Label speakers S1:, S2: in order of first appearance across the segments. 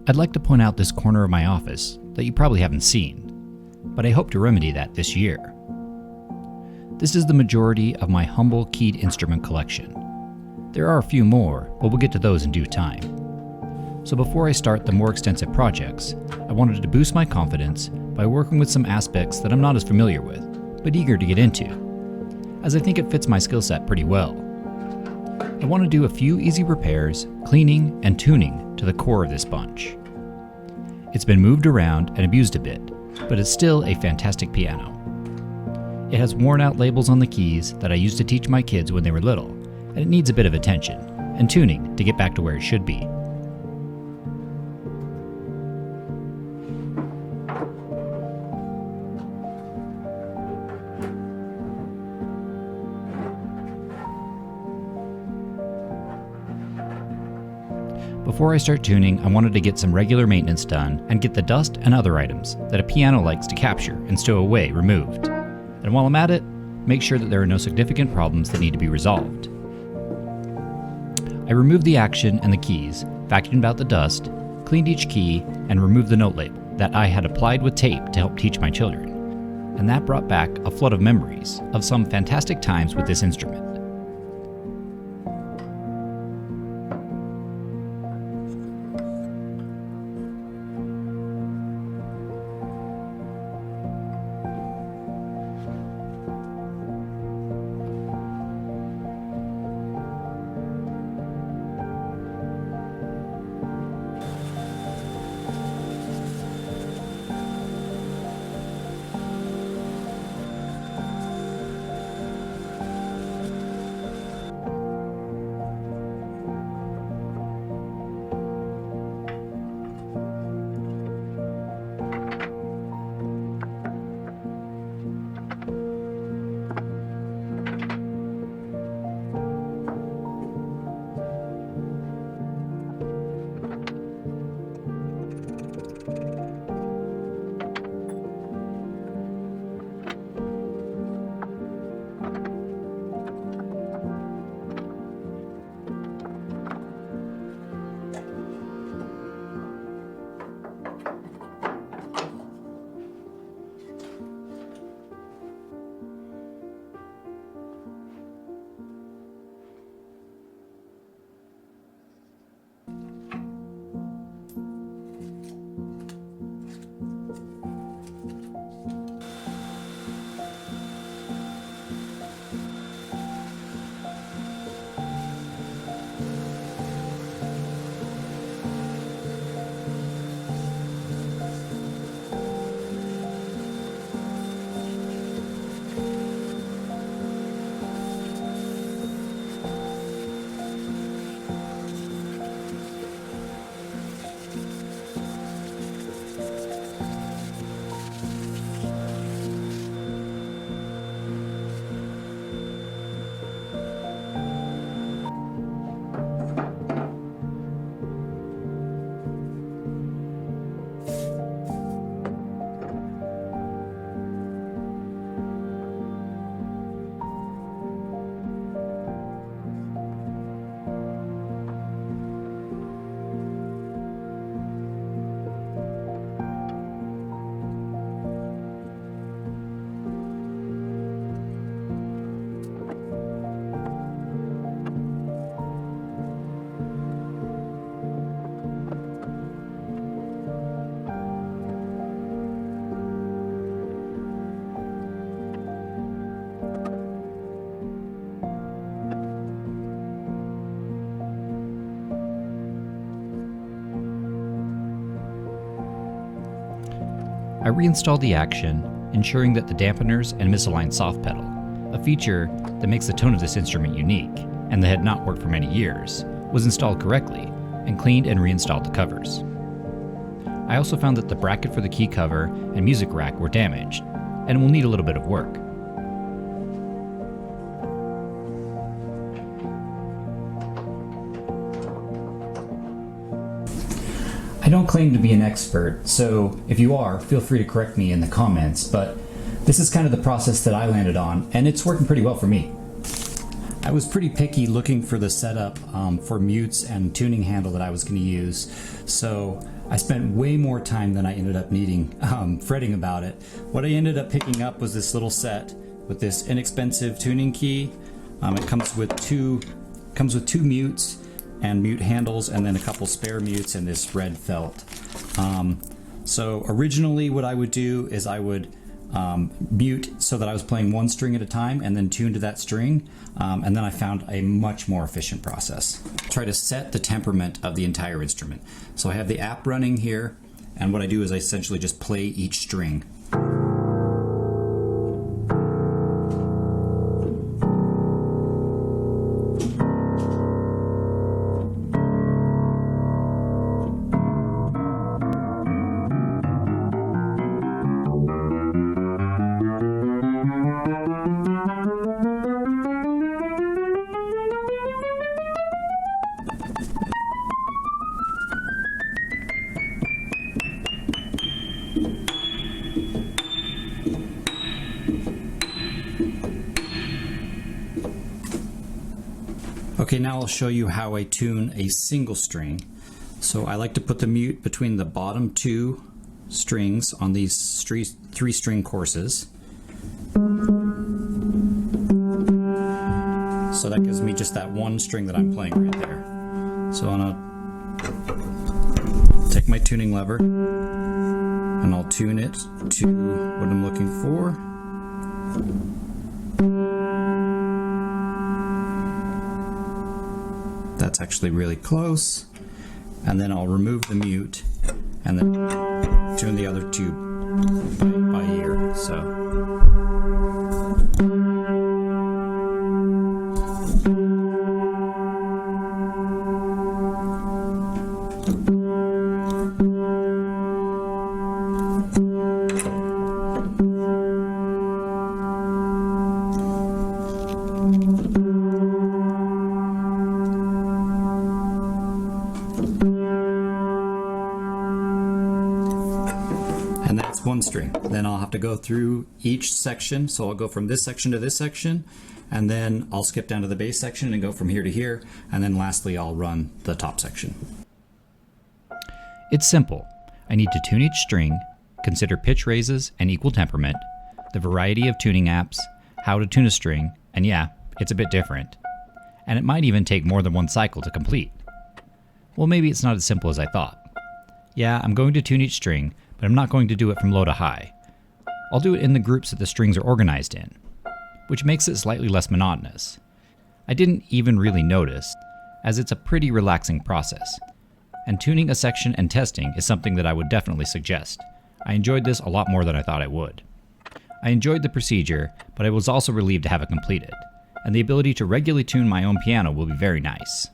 S1: I'd like to point out this corner of my office that you probably haven't seen, but I hope to remedy that this year. This is the majority of my humble keyed instrument collection. There are a few more, but we'll get to those in due time. So before I start the more extensive projects, I wanted to boost my confidence by working with some aspects that I'm not as familiar with, but eager to get into, as I think it fits my skill set pretty well. I want to do a few easy repairs, cleaning, and tuning to the core of this bunch. It's been moved around and abused a bit, but it's still a fantastic piano. It has worn out labels on the keys that I used to teach my kids when they were little, and it needs a bit of attention and tuning to get back to where it should be. Before I start tuning, I wanted to get some regular maintenance done and get the dust and other items that a piano likes to capture and stow away removed. And while I'm at it, make sure that there are no significant problems that need to be resolved. I removed the action and the keys, vacuumed out the dust, cleaned each key, and removed the note label that I had applied with tape to help teach my children. And that brought back a flood of memories of some fantastic times with this instrument. I reinstalled the action, ensuring that the dampeners and misaligned soft pedal, a feature that makes the tone of this instrument unique and that had not worked for many years, was installed correctly, and cleaned and reinstalled the covers. I also found that the bracket for the key cover and music rack were damaged, and will need a little bit of work. I don't claim to be an expert, so if you are, feel free to correct me in the comments, but this is kind of the process that I landed on, and it's working pretty well for me. I was pretty picky looking for the setup for mutes and tuning handle that I was going to use, so I spent way more time than I ended up needing fretting about it. What I ended up picking up was this little set with this inexpensive tuning key. It comes with two mutes and mute handles, and then a couple spare mutes and this red felt. So originally what I would do is I would mute so that I was playing one string at a time and then tune to that string, and then I found a much more efficient process. Try to set the temperament of the entire instrument. So I have the app running here, and what I do is I essentially just play each string. Okay, now I'll show you how I tune a single string. So I like to put the mute between the bottom two strings on these three string courses. So that gives me just that one string that I'm playing right there. So I'm gonna take my tuning lever and I'll tune it to what I'm looking for. That's actually really close. And then I'll remove the mute and then tune the other two by ear. So. And that's one string. Then I'll have to go through each section. So I'll go from this section to this section, and then I'll skip down to the bass section and go from here to here, and then lastly I'll run the top section. It's simple. I need to tune each string, consider pitch raises and equal temperament, the variety of tuning apps, how to tune a string, and yeah, it's a bit different. And it might even take more than one cycle to complete. Well, maybe it's not as simple as I thought. Yeah, I'm going to tune each string, but I'm not going to do it from low to high. I'll do it in the groups that the strings are organized in, which makes it slightly less monotonous. I didn't even really notice, as it's a pretty relaxing process. And tuning a section and testing is something that I would definitely suggest. I enjoyed this a lot more than I thought I would. I enjoyed the procedure, but I was also relieved to have it completed, and the ability to regularly tune my own piano will be very nice.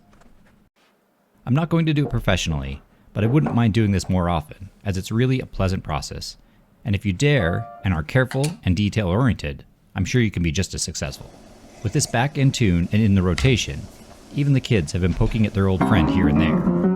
S1: I'm not going to do it professionally, but I wouldn't mind doing this more often, as it's really a pleasant process. And if you dare and are careful and detail-oriented, I'm sure you can be just as successful. With this back end tune and in the rotation, even the kids have been poking at their old friend here and there.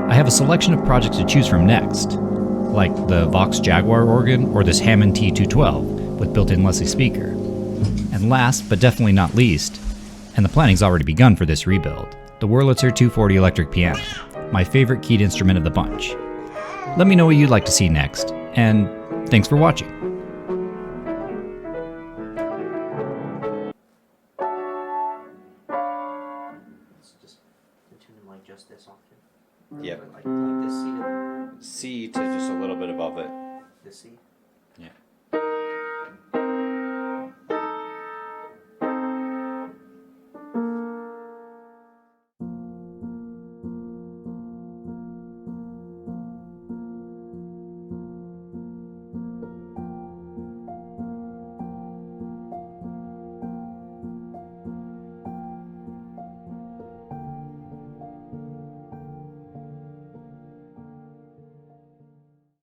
S1: I have a selection of projects to choose from next, like the Vox Jaguar organ or this Hammond T212 with built-in Leslie speaker. And last, but definitely not least, and the planning's already begun for this rebuild, the Wurlitzer 240 electric piano, my favorite keyed instrument of the bunch. Let me know what you'd like to see next, and thanks for watching.
S2: It's just tune him like just this octave.
S3: Yep.
S2: Like this C to
S3: C to just a little bit above it.
S2: this C.
S3: Yeah.